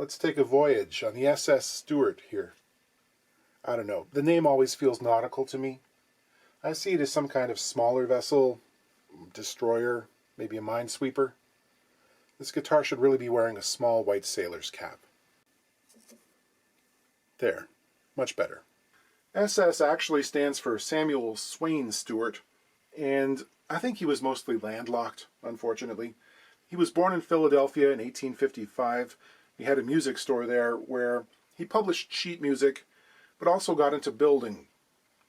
Let's take a voyage on the SS Stewart here. I don't know, the name always feels nautical to me. I see it as some kind of smaller vessel, destroyer, maybe a minesweeper. This guitar should really be wearing a small white sailor's cap. There, much better. SS actually stands for Samuel Swain Stewart, and I think he was mostly landlocked, unfortunately. He was born in Philadelphia in 1855. He had a music store there where he published sheet music, but also got into building.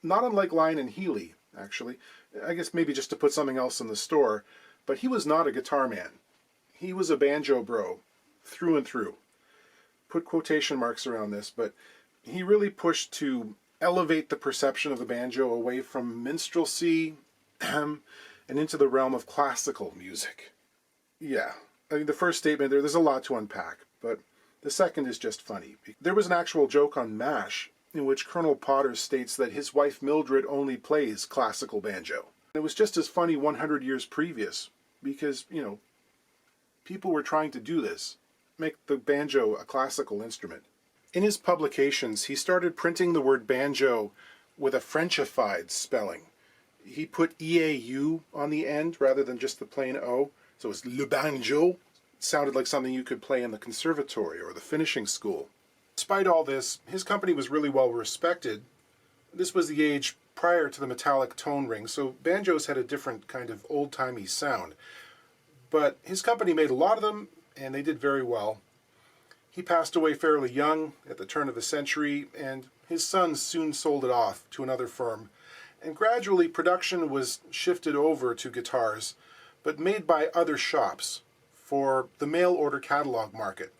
Not unlike Lyon and Healy, actually. I guess maybe just to put something else in the store, but he was not a guitar man. He was a banjo bro, through and through. Put quotation marks around this, but he really pushed to elevate the perception of the banjo away from minstrelsy and into the realm of classical music. Yeah, I mean, the first statement there's a lot to unpack, but the second is just funny. There was an actual joke on MASH in which Colonel Potter states that his wife Mildred only plays classical banjo. It was just as funny 100 years previous because, you know, people were trying to do this, make the banjo a classical instrument. In his publications, he started printing the word banjo with a Frenchified spelling. He put EAU on the end rather than just the plain O, so it's le banjo. It sounded like something you could play in the conservatory or the finishing school. Despite all this, his company was really well respected. This was the age prior to the metallic tone ring, so banjos had a different kind of old-timey sound. But his company made a lot of them, and they did very well. He passed away fairly young at the turn of the century, and his sons soon sold it off to another firm. And gradually production was shifted over to guitars, but made by other shops for the mail-order catalog market.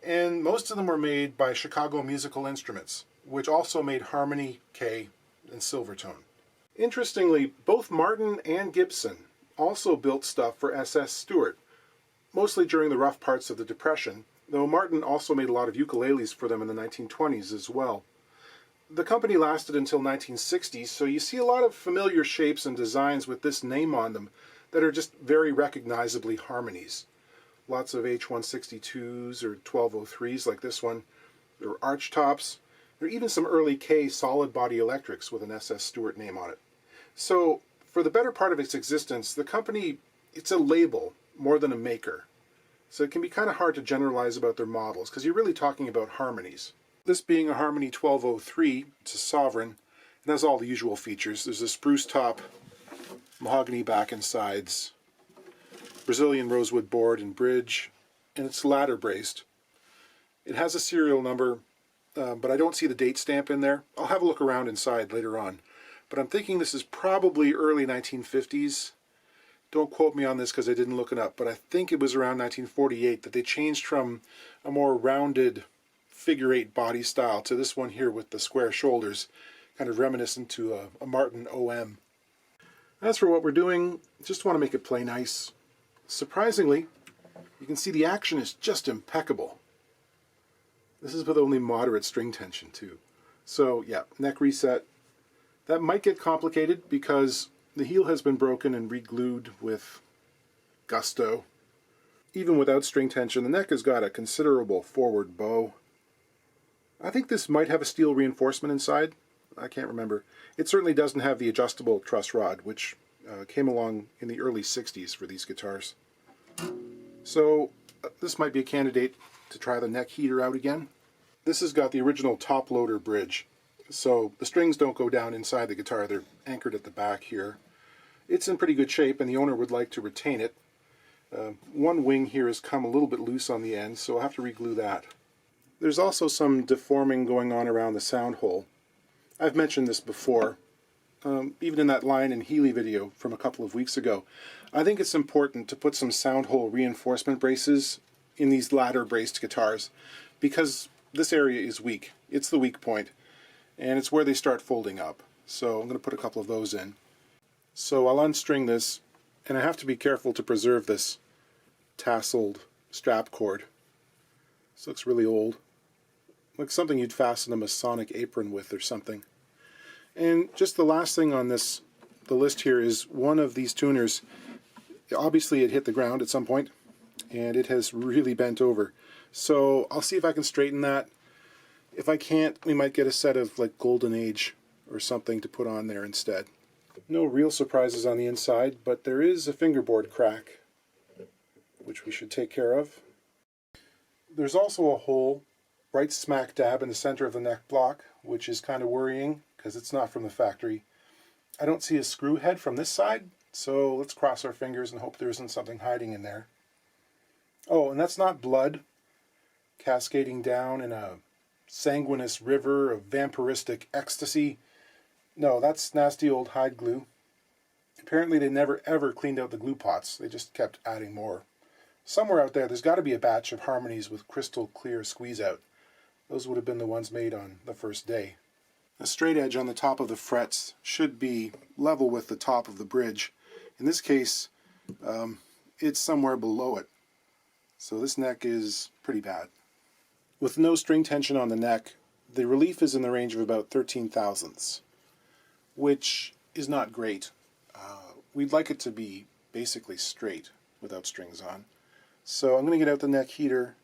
And most of them were made by Chicago Musical Instruments, which also made Harmony, Kay, and Silvertone. Interestingly, both Martin and Gibson also built stuff for SS Stewart, mostly during the rough parts of the Depression, though Martin also made a lot of ukuleles for them in the 1920s as well. The company lasted until 1960, so you see a lot of familiar shapes and designs with this name on them that are just very recognizably harmonies. Lots of H162s or 1203s like this one. There were arch tops. There are even some early K solid body electrics with an SS Stewart name on it. So for the better part of its existence, the company, it's a label more than a maker. So it can be kind of hard to generalize about their models because you're really talking about harmonies. This being a Harmony 1203, it's a Sovereign. It has all the usual features. There's a spruce top, mahogany back and sides, Brazilian rosewood board and bridge, and it's ladder braced. It has a serial number, but I don't see the date stamp in there. I'll have a look around inside later on. But I'm thinking this is probably early 1950s. Don't quote me on this because I didn't look it up, but I think it was around 1948 that they changed from a more rounded figure eight body style to this one here with the square shoulders, kind of reminiscent to a Martin OM. As for what we're doing, just want to make it play nice. Surprisingly, you can see the action is just impeccable. This is with only moderate string tension too. So yeah, neck reset. That might get complicated because the heel has been broken and re-glued with gusto. Even without string tension, the neck has got a considerable forward bow. I think this might have a steel reinforcement inside. I can't remember. It certainly doesn't have the adjustable truss rod, which came along in the early 60s for these guitars. So this might be a candidate to try the neck heater out again. This has got the original top loader bridge, so the strings don't go down inside the guitar. They're anchored at the back here. It's in pretty good shape, and the owner would like to retain it. One wing here has come a little bit loose on the end, so I'll have to re-glue that. There's also some deforming going on around the sound hole. I've mentioned this before, even in that Lyon and Healy video from a couple of weeks ago. I think it's important to put some sound hole reinforcement braces in these ladder braced guitars because this area is weak. It's the weak point, and it's where they start folding up. So I'm going to put a couple of those in. So I'll unstring this, and I have to be careful to preserve this tasseled strap cord. This looks really old. Like something you'd fasten a Masonic apron with or something. And just the last thing on the list here is one of these tuners, obviously it hit the ground at some point, and it has really bent over. So I'll see if I can straighten that. If I can't, we might get a set of like Golden Age or something to put on there instead. No real surprises on the inside, but there is a fingerboard crack, which we should take care of. There's also a hole right smack dab in the center of the neck block, which is kind of worrying because it's not from the factory. I don't see a screw head from this side, so let's cross our fingers and hope there isn't something hiding in there. Oh, and that's not blood cascading down in a sanguinous river of vampiristic ecstasy. No, that's nasty old hide glue. Apparently they never ever cleaned out the glue pots. They just kept adding more. Somewhere out there's got to be a batch of harmonies with crystal clear squeeze out. Those would have been the ones made on the first day. The straight edge on the top of the frets should be level with the top of the bridge. In this case, it's somewhere below it. So this neck is pretty bad. With no string tension on the neck, the relief is in the range of about 13 thousandths, which is not great. We'd like it to be basically straight without strings on. So I'm going to get out the neck heater,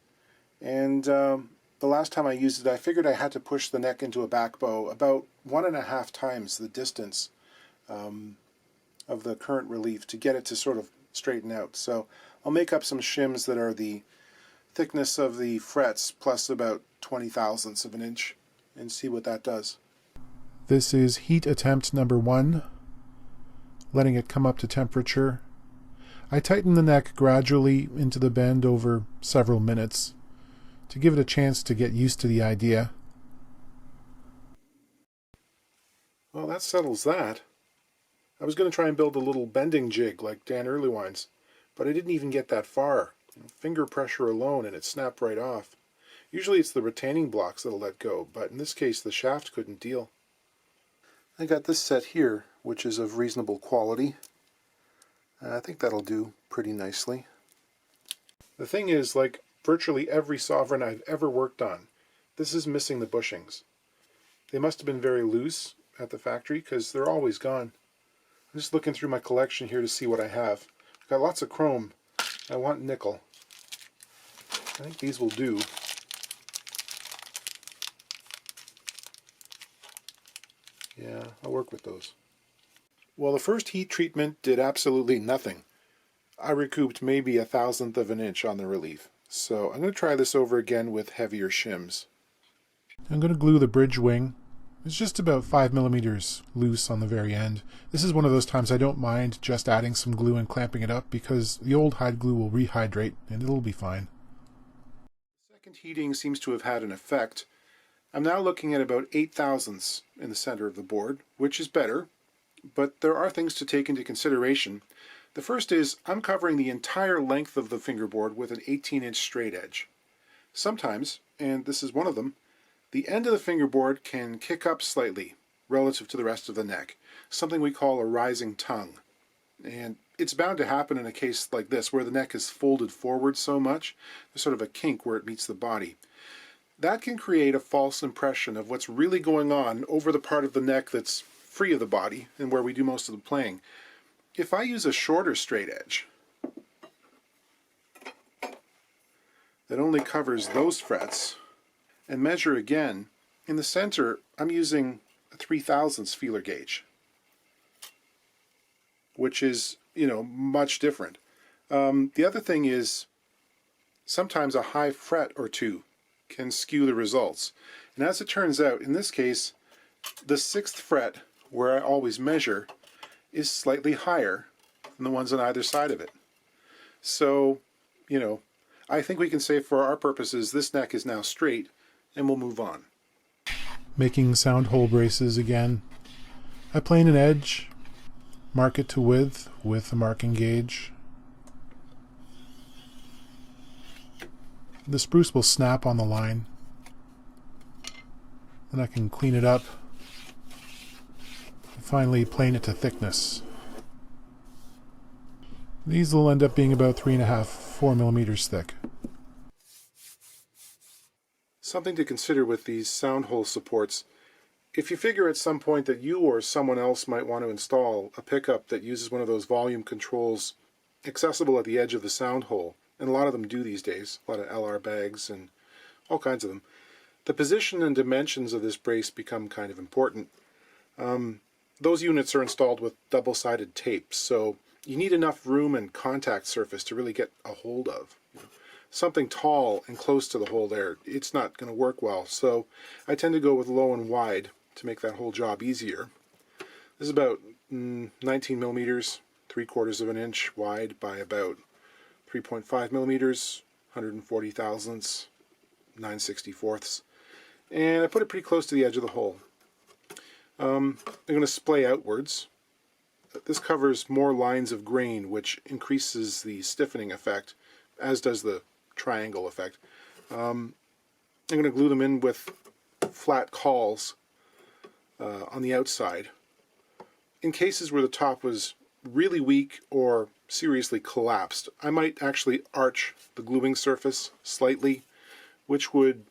and the last time I used it, I figured I had to push the neck into a back bow about 1.5 times the distance of the current relief to get it to sort of straighten out. So I'll make up some shims that are the thickness of the frets plus about 20 thousandths of an inch and see what that does. This is heat attempt number 1, letting it come up to temperature. I tighten the neck gradually into the bend over several minutes to give it a chance to get used to the idea. Well, that settles that. I was going to try and build a little bending jig like Dan Earlywine's, but I didn't even get that far. Finger pressure alone and it snapped right off. Usually it's the retaining blocks that'll let go, but in this case the shaft couldn't deal. I got this set here, which is of reasonable quality. I think that'll do pretty nicely. The thing is, like virtually every Sovereign I've ever worked on, this is missing the bushings. They must have been very loose at the factory because they're always gone. I'm just looking through my collection here to see what I have. I've got lots of chrome. I want nickel. I think these will do. Yeah, I'll work with those. Well, the first heat treatment did absolutely nothing. I recouped maybe 1/1000th of an inch on the relief. So I'm going to try this over again with heavier shims. I'm going to glue the bridge wing. It's just about 5mm loose on the very end. This is one of those times I don't mind just adding some glue and clamping it up because the old hide glue will rehydrate and it'll be fine. The second heating seems to have had an effect. I'm now looking at about 8 thousandths in the center of the board, which is better, but there are things to take into consideration. The first is I'm covering the entire length of the fingerboard with an 18-inch straight edge. Sometimes, and this is one of them, the end of the fingerboard can kick up slightly relative to the rest of the neck, something we call a rising tongue. And it's bound to happen in a case like this where the neck is folded forward so much, there's sort of a kink where it meets the body. That can create a false impression of what's really going on over the part of the neck that's free of the body and where we do most of the playing. If I use a shorter straight edge that only covers those frets and measure again, in the center I'm using a 3/1000 feeler gauge, which is, much different. The other thing is sometimes a high fret or two can skew the results. And as it turns out, in this case, the 6th fret, where I always measure, is slightly higher than the ones on either side of it. So, I think we can say for our purposes this neck is now straight, and we'll move on. Making sound hole braces again. I plane an edge, mark it to width with a marking gauge. The spruce will snap on the line. Then I can clean it up. And finally plane it to thickness. These will end up being about 3.5–4mm thick. Something to consider with these sound hole supports. If you figure at some point that you or someone else might want to install a pickup that uses one of those volume controls accessible at the edge of the sound hole, and a lot of them do these days, a lot of LR bags and all kinds of them. The position and dimensions of this brace become kind of important. Those units are installed with double-sided tape, so you need enough room and contact surface to really get a hold of. Something tall and close to the hole there, it's not going to work well, so I tend to go with low and wide to make that whole job easier. This is about 19 millimeters, 3/4 of an inch wide by about 3.5 millimeters, 140 thousandths, 9/64ths, and I put it pretty close to the edge of the hole. I'm going to splay outwards. This covers more lines of grain, which increases the stiffening effect, as does the triangle effect. I'm going to glue them in with flat cawls on the outside. In cases where the top was really weak or seriously collapsed, I might actually arch the gluing surface slightly, which would,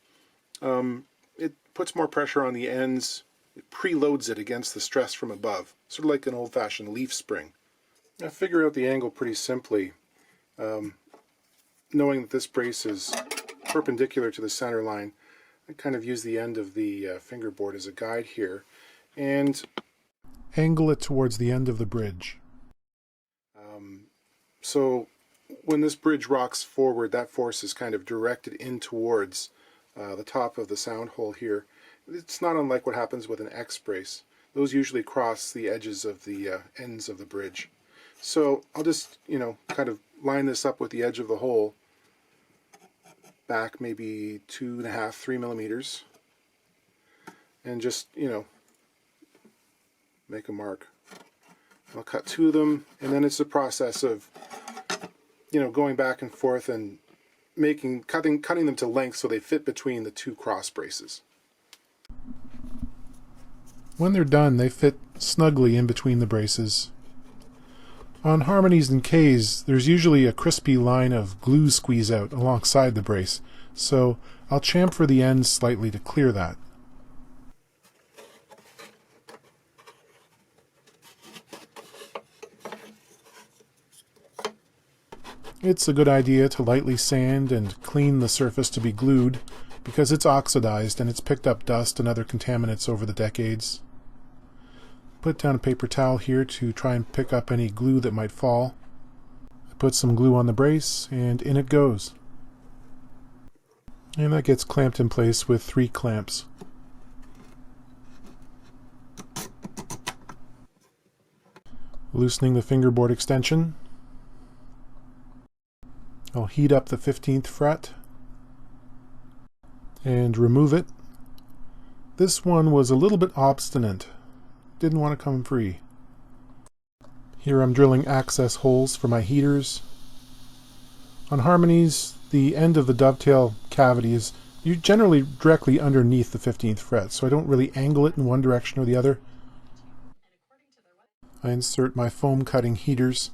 it puts more pressure on the ends. It preloads it against the stress from above, sort of like an old-fashioned leaf spring. I figure out the angle pretty simply, knowing that this brace is perpendicular to the center line. I kind of use the end of the fingerboard as a guide here, and angle it towards the end of the bridge. So when this bridge rocks forward, that force is kind of directed in towards the top of the sound hole here. It's not unlike what happens with an X brace. Those usually cross the edges of the ends of the bridge. So I'll just, kind of line this up with the edge of the hole, back maybe 2.5, 3 millimeters, and just, make a mark. I'll cut 2 of them, and then it's a process of, going back and forth and cutting them to length so they fit between the 2 cross braces. When they're done, they fit snugly in between the braces. On harmonies and Ks, there's usually a crispy line of glue squeeze out alongside the brace, so I'll chamfer the ends slightly to clear that. It's a good idea to lightly sand and clean the surface to be glued, because it's oxidized and it's picked up dust and other contaminants over the decades. Put down a paper towel here to try and pick up any glue that might fall. I put some glue on the brace and in it goes. And that gets clamped in place with 3 clamps. Loosening the fingerboard extension. I'll heat up the 15th fret and remove it. This one was a little bit obstinate. Didn't want to come free. Here I'm drilling access holes for my heaters. On harmonies, the end of the dovetail cavity is generally directly underneath the 15th fret, so I don't really angle it in one direction or the other. I insert my foam cutting heaters.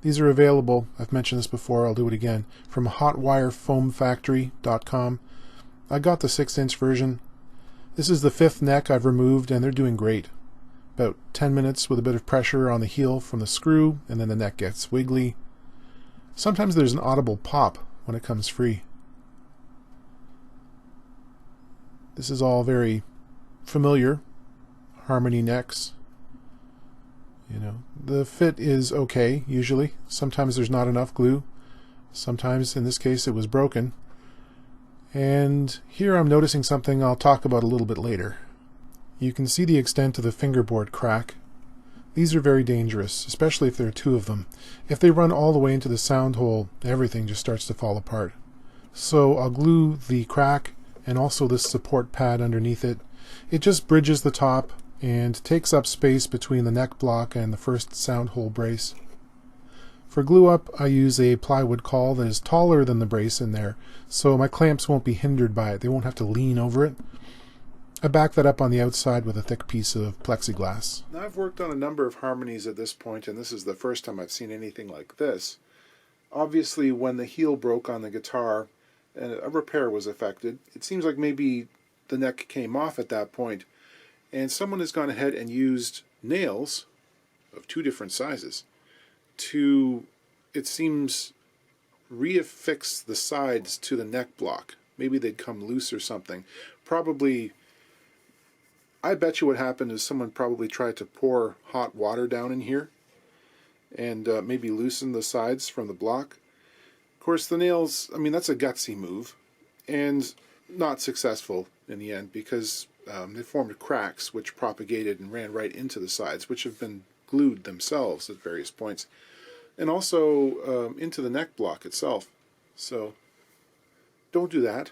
These are available, I've mentioned this before, I'll do it again, from hotwirefoamfactory.com. I got the 6-inch version. This is the 5th neck I've removed, and they're doing great. About 10 minutes with a bit of pressure on the heel from the screw, and then the neck gets wiggly. Sometimes there's an audible pop when it comes free. This is all very familiar. Harmony necks. The fit is okay, usually. Sometimes there's not enough glue. Sometimes, in this case, it was broken. And here I'm noticing something I'll talk about a little bit later. You can see the extent of the fingerboard crack. These are very dangerous, especially if there are 2 of them. If they run all the way into the sound hole, everything just starts to fall apart. So I'll glue the crack and also this support pad underneath it. It just bridges the top and takes up space between the neck block and the first sound hole brace. For glue up, I use a plywood cawl that is taller than the brace in there, so my clamps won't be hindered by it. They won't have to lean over it. I back that up on the outside with a thick piece of plexiglass. Now, I've worked on a number of harmonies at this point, and this is the first time I've seen anything like this. Obviously, when the heel broke on the guitar and a repair was affected, it seems like maybe the neck came off at that point, and someone has gone ahead and used nails of 2 different sizes to, it seems, reaffix the sides to the neck block. Maybe they'd come loose or something. Probably, I bet you what happened is someone probably tried to pour hot water down in here and maybe loosen the sides from the block. Of course, the nails, I mean, that's a gutsy move, and not successful in the end, because they formed cracks which propagated and ran right into the sides, which have been glued themselves at various points, and also into the neck block itself. So don't do that.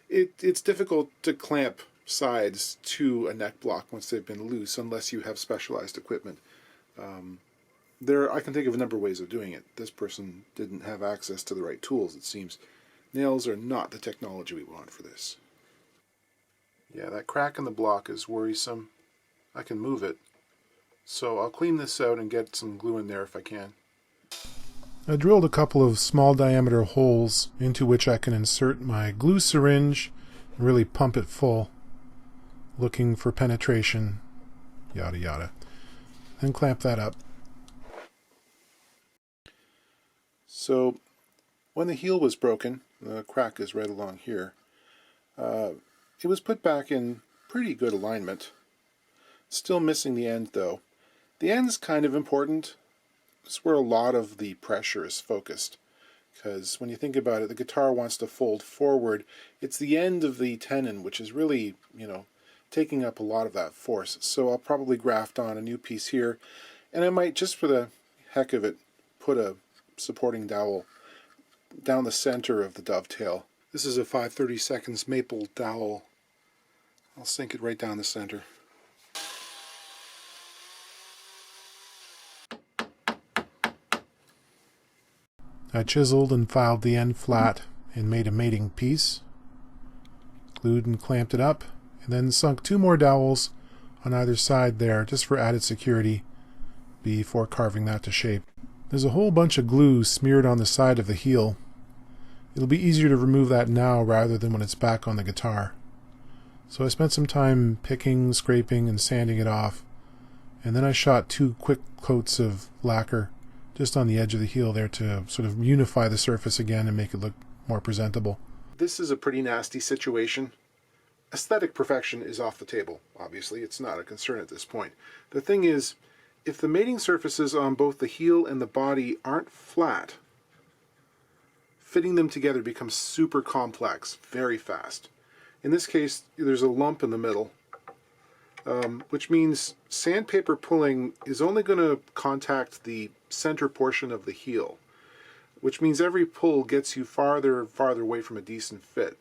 It's difficult to clamp sides to a neck block once they've been loose, unless you have specialized equipment. I can think of a number of ways of doing it. This person didn't have access to the right tools, it seems. Nails are not the technology we want for this. Yeah, that crack in the block is worrisome. I can move it. So I'll clean this out and get some glue in there if I can. I drilled a couple of small diameter holes into which I can insert my glue syringe and really pump it full, looking for penetration, yada yada. Then clamp that up. So when the heel was broken, the crack is right along here, it was put back in pretty good alignment. Still missing the end though. The end's kind of important. It's where a lot of the pressure is focused, because when you think about it, the guitar wants to fold forward. It's the end of the tenon which is really, taking up a lot of that force. So I'll probably graft on a new piece here, and I might, just for the heck of it, put a supporting dowel down the center of the dovetail. This is a 5/32 maple dowel. I'll sink it right down the center. I chiseled and filed the end flat and made a mating piece, glued and clamped it up, and then sunk 2 more dowels on either side there just for added security before carving that to shape. There's a whole bunch of glue smeared on the side of the heel. It'll be easier to remove that now rather than when it's back on the guitar. So I spent some time picking, scraping, and sanding it off, and then I shot 2 quick coats of lacquer just on the edge of the heel there to sort of unify the surface again and make it look more presentable. This is a pretty nasty situation. Aesthetic perfection is off the table, obviously. It's not a concern at this point. The thing is, if the mating surfaces on both the heel and the body aren't flat, fitting them together becomes super complex very fast. In this case, there's a lump in the middle, which means sandpaper pulling is only going to contact the center portion of the heel, which means every pull gets you farther and farther away from a decent fit.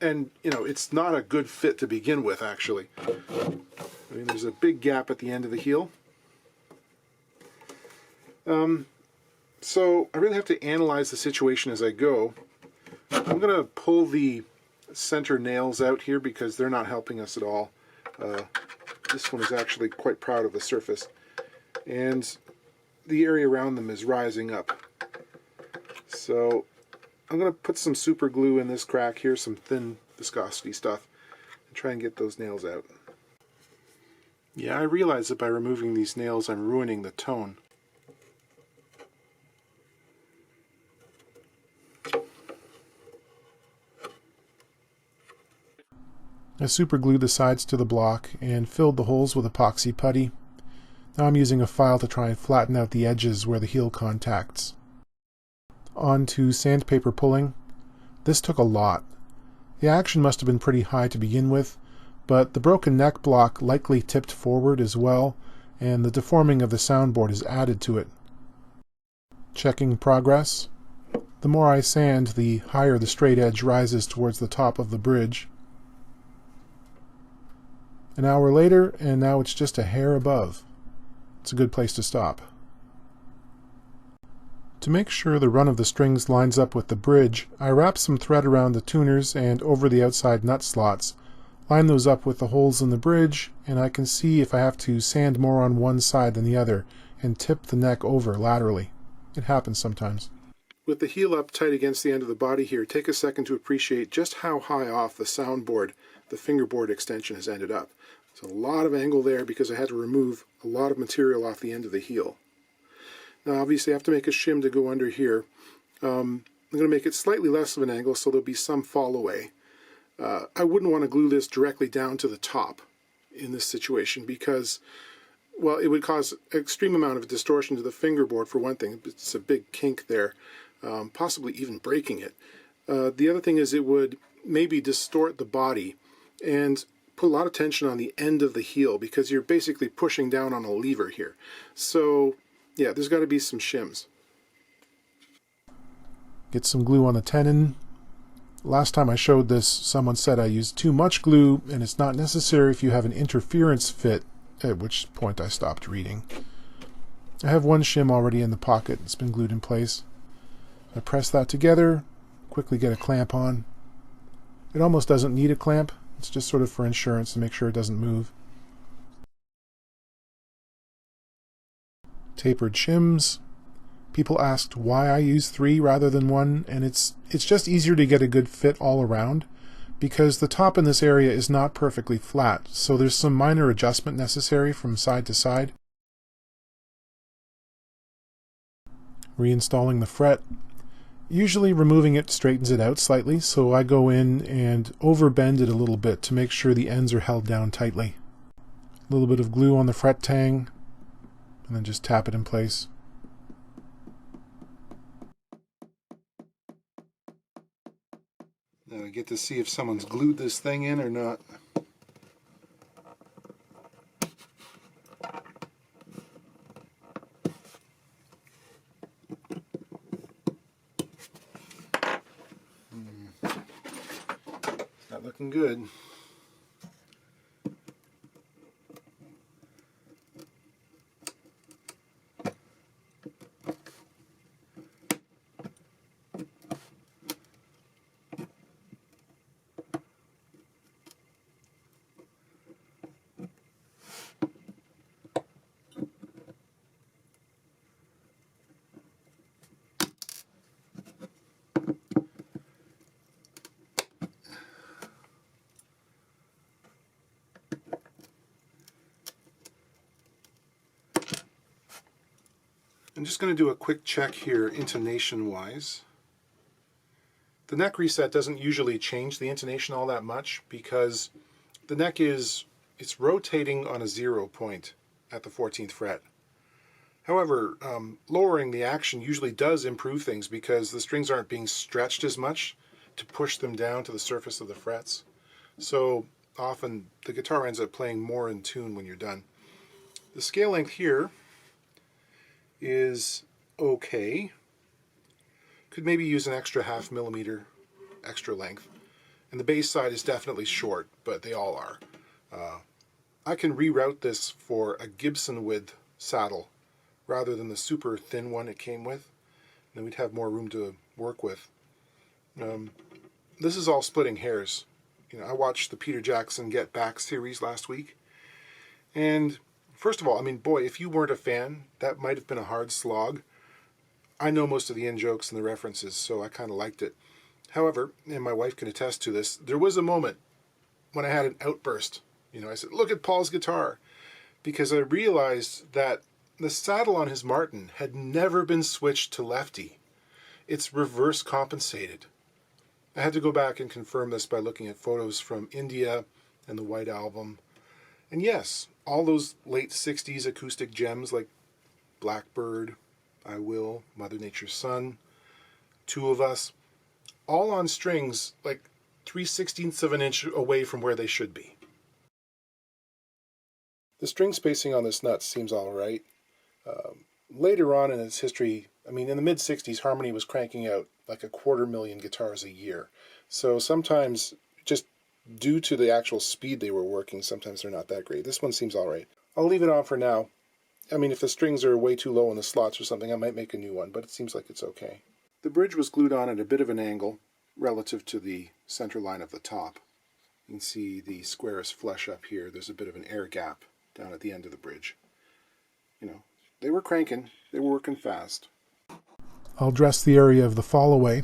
And, it's not a good fit to begin with, actually. I mean, there's a big gap at the end of the heel. So I really have to analyze the situation as I go. I'm going to pull the center nails out here because they're not helping us at all. This one is actually quite proud of the surface, and the area around them is rising up. So I'm going to put some super glue in this crack here, some thin viscosity stuff, and try and get those nails out. Yeah, I realize that by removing these nails I'm ruining the tone. I superglued the sides to the block and filled the holes with epoxy putty. Now I'm using a file to try and flatten out the edges where the heel contacts. On to sandpaper pulling. This took a lot. The action must have been pretty high to begin with, but the broken neck block likely tipped forward as well, and the deforming of the soundboard is added to it. Checking progress. The more I sand, the higher the straight edge rises towards the top of the bridge. An hour later, and now it's just a hair above. It's a good place to stop. To make sure the run of the strings lines up with the bridge, I wrap some thread around the tuners and over the outside nut slots, line those up with the holes in the bridge, and I can see if I have to sand more on one side than the other and tip the neck over laterally. It happens sometimes. With the heel up tight against the end of the body here, take a second to appreciate just how high off the soundboard the fingerboard extension has ended up. There's a lot of angle there because I had to remove a lot of material off the end of the heel. Now obviously I have to make a shim to go under here. I'm going to make it slightly less of an angle so there'll be some fall away. I wouldn't want to glue this directly down to the top in this situation because, well, it would cause an extreme amount of distortion to the fingerboard for one thing. It's a big kink there, possibly even breaking it. The other thing is it would maybe distort the body and put a lot of tension on the end of the heel because you're basically pushing down on a lever here. So yeah, there's got to be some shims. Get some glue on the tenon. Last time I showed this, someone said I used too much glue, and it's not necessary if you have an interference fit, at which point I stopped reading. I have one shim already in the pocket. It's been glued in place. I press that together, quickly get a clamp on. It almost doesn't need a clamp. It's just sort of for insurance to make sure it doesn't move. Tapered shims. People asked why I use 3 rather than 1, and it's just easier to get a good fit all around because the top in this area is not perfectly flat, so there's some minor adjustment necessary from side to side. Reinstalling the fret. Usually removing it straightens it out slightly, so I go in and overbend it a little bit to make sure the ends are held down tightly. A little bit of glue on the fret tang, and then just tap it in place. Now I get to see if someone's glued this thing in or not. Not looking good. I'm just going to do a quick check here intonation wise. The neck reset doesn't usually change the intonation all that much because the neck it's rotating on a 0 point at the 14th fret. However, lowering the action usually does improve things because the strings aren't being stretched as much to push them down to the surface of the frets. So often the guitar ends up playing more in tune when you're done. The scale length here is okay. Could maybe use an extra 0.5 millimeter extra length. And the bass side is definitely short, but they all are. I can reroute this for a Gibson width saddle rather than the super thin one it came with. Then we'd have more room to work with. This is all splitting hairs. You know, I watched the Peter Jackson Get Back series last week, and first of all, I mean, boy, if you weren't a fan, that might have been a hard slog. I know most of the in-jokes and the references, so I kind of liked it. However, and my wife can attest to this, there was a moment when I had an outburst. You know, I said, look at Paul's guitar, because I realized that the saddle on his Martin had never been switched to lefty. It's reverse compensated. I had to go back and confirm this by looking at photos from India and the White Album. And yes, all those late 60s acoustic gems like Blackbird, I Will, Mother Nature's Son, Two of Us, all on strings like 3/16 of an inch away from where they should be. The string spacing on this nut seems all right. Later on in its history, I mean, in the mid-60s, Harmony was cranking out like 250,000 guitars a year. So sometimes, just due to the actual speed they were working, sometimes they're not that great. This one seems all right. I'll leave it on for now. I mean, if the strings are way too low in the slots or something, I might make a new one, but it seems like it's okay. The bridge was glued on at a bit of an angle relative to the center line of the top. You can see the squares flush up here. There's a bit of an air gap down at the end of the bridge. You know, they were cranking. They were working fast. I'll dress the area of the fall away.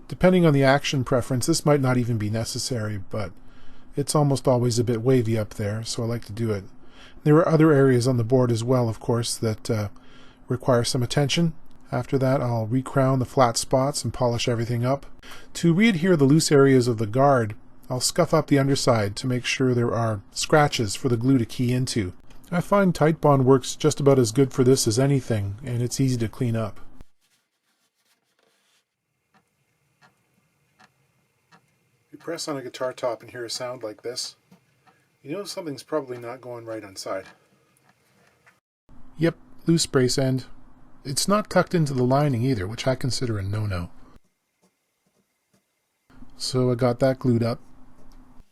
Depending on the action preference, this might not even be necessary, but it's almost always a bit wavy up there, so I like to do it. There are other areas on the board as well, of course, that require some attention. After that, I'll recrown the flat spots and polish everything up. To re-adhere the loose areas of the guard, I'll scuff up the underside to make sure there are scratches for the glue to key into. I find Titebond works just about as good for this as anything, and it's easy to clean up. If you press on a guitar top and hear a sound like this, you know something's probably not going right inside. Yep, loose brace end. It's not tucked into the lining either, which I consider a no-no. So I got that glued up.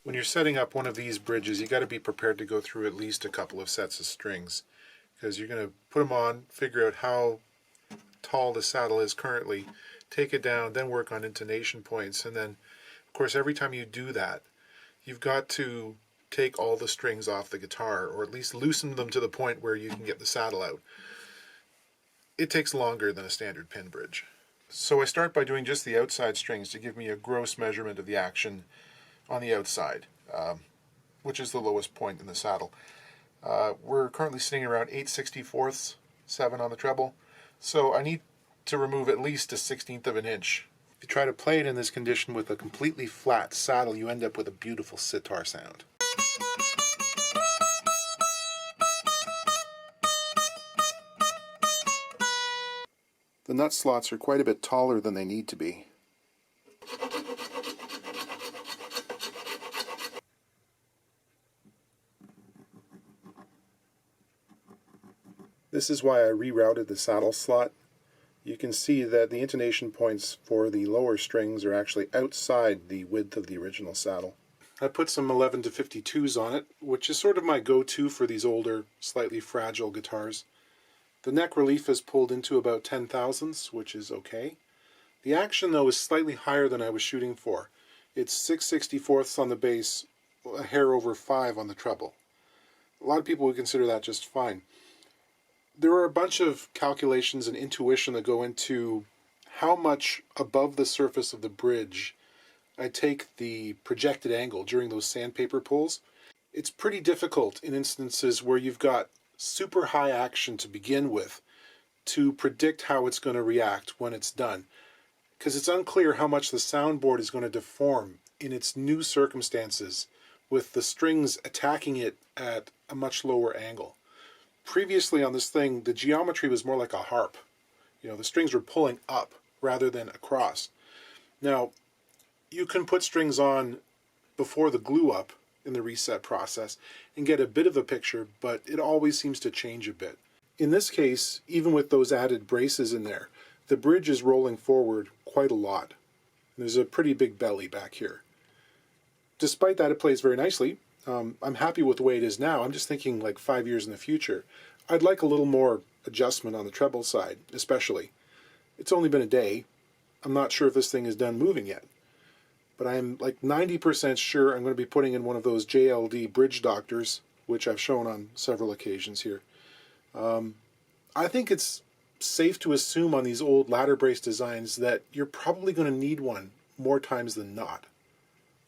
When you're setting up one of these bridges, you got to be prepared to go through at least a couple of sets of strings, because you're going to put them on, figure out how tall the saddle is currently, take it down, then work on intonation points, and then, of course, every time you do that, you've got to take all the strings off the guitar, or at least loosen them to the point where you can get the saddle out. It takes longer than a standard pin bridge. So I start by doing just the outside strings to give me a gross measurement of the action on the outside, which is the lowest point in the saddle. We're currently sitting around 8/64ths, 7 on the treble, so I need to remove at least a 1/16 of an inch. If you try to play it in this condition with a completely flat saddle, you end up with a beautiful sitar sound. The nut slots are quite a bit taller than they need to be. This is why I rerouted the saddle slot. You can see that the intonation points for the lower strings are actually outside the width of the original saddle. I put some 11 to 52s on it, which is sort of my go-to for these older, slightly fragile guitars. The neck relief is pulled into about 10 thousandths, which is okay. The action, though, is slightly higher than I was shooting for. It's 6/64ths on the bass, a hair over 5 on the treble. A lot of people would consider that just fine. There are a bunch of calculations and intuition that go into how much above the surface of the bridge I take the projected angle during those sandpaper pulls. It's pretty difficult in instances where you've got super high action to begin with to predict how it's going to react when it's done, because it's unclear how much the soundboard is going to deform in its new circumstances with the strings attacking it at a much lower angle. Previously on this thing, the geometry was more like a harp. You know, the strings were pulling up rather than across. Now, you can put strings on before the glue up in the reset process and get a bit of a picture, but it always seems to change a bit. In this case, even with those added braces in there, the bridge is rolling forward quite a lot. There's a pretty big belly back here. Despite that, it plays very nicely. I'm happy with the way it is now. I'm just thinking like 5 years in the future. I'd like a little more adjustment on the treble side, especially. It's only been a day. I'm not sure if this thing is done moving yet. But I'm like 90% sure I'm going to be putting in one of those JLD bridge doctors, which I've shown on several occasions here. I think it's safe to assume on these old ladder brace designs that you're probably going to need one more times than not.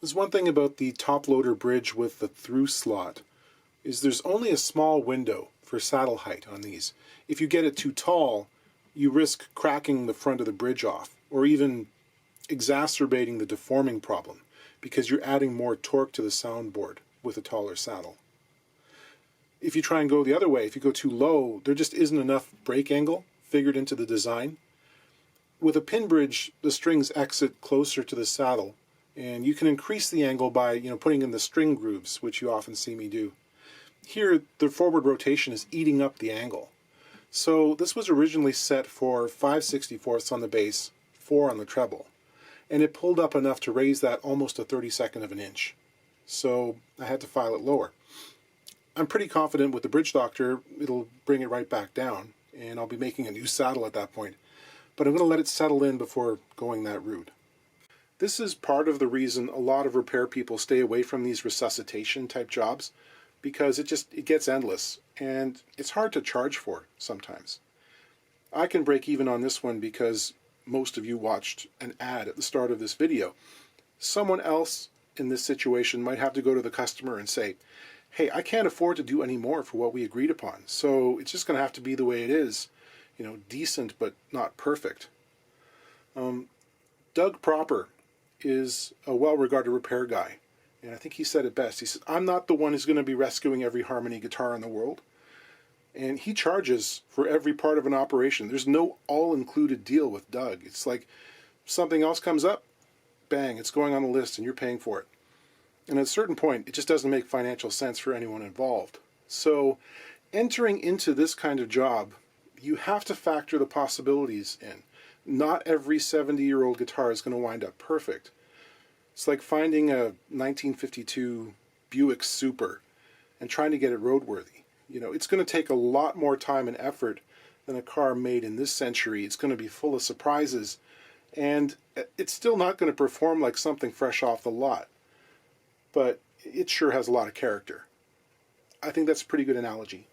There's one thing about the top loader bridge with the through slot, is there's only a small window for saddle height on these. If you get it too tall, you risk cracking the front of the bridge off, or even exacerbating the deforming problem, because you're adding more torque to the soundboard with a taller saddle. If you try and go the other way, if you go too low, there just isn't enough break angle figured into the design. With a pin bridge, the strings exit closer to the saddle, and you can increase the angle by putting in the string grooves, which you often see me do. Here, the forward rotation is eating up the angle. So this was originally set for 5/64ths on the bass, 4 on the treble, and it pulled up enough to raise that almost a 32nd of an inch. So I had to file it lower. I'm pretty confident with the bridge doctor it'll bring it right back down, and I'll be making a new saddle at that point. But I'm going to let it settle in before going that route. This is part of the reason a lot of repair people stay away from these resuscitation type jobs, because it gets endless, and it's hard to charge for sometimes. I can break even on this one because most of you watched an ad at the start of this video. Someone else in this situation might have to go to the customer and say, hey, I can't afford to do any more for what we agreed upon, so it's just going to have to be the way it is. decent but not perfect. Doug Proper is a well-regarded repair guy, and I think he said it best. He said, "I'm not the one who's going to be rescuing every Harmony guitar in the world." And he charges for every part of an operation. There's no all-included deal with Doug. It's like something else comes up, bang, it's going on the list and you're paying for it. And at a certain point, it just doesn't make financial sense for anyone involved. So entering into this kind of job, you have to factor the possibilities in. Not every 70-year-old guitar is going to wind up perfect. It's like finding a 1952 Buick Super and trying to get it roadworthy. It's going to take a lot more time and effort than a car made in this century. It's going to be full of surprises, and it's still not going to perform like something fresh off the lot. But it sure has a lot of character. I think that's a pretty good analogy.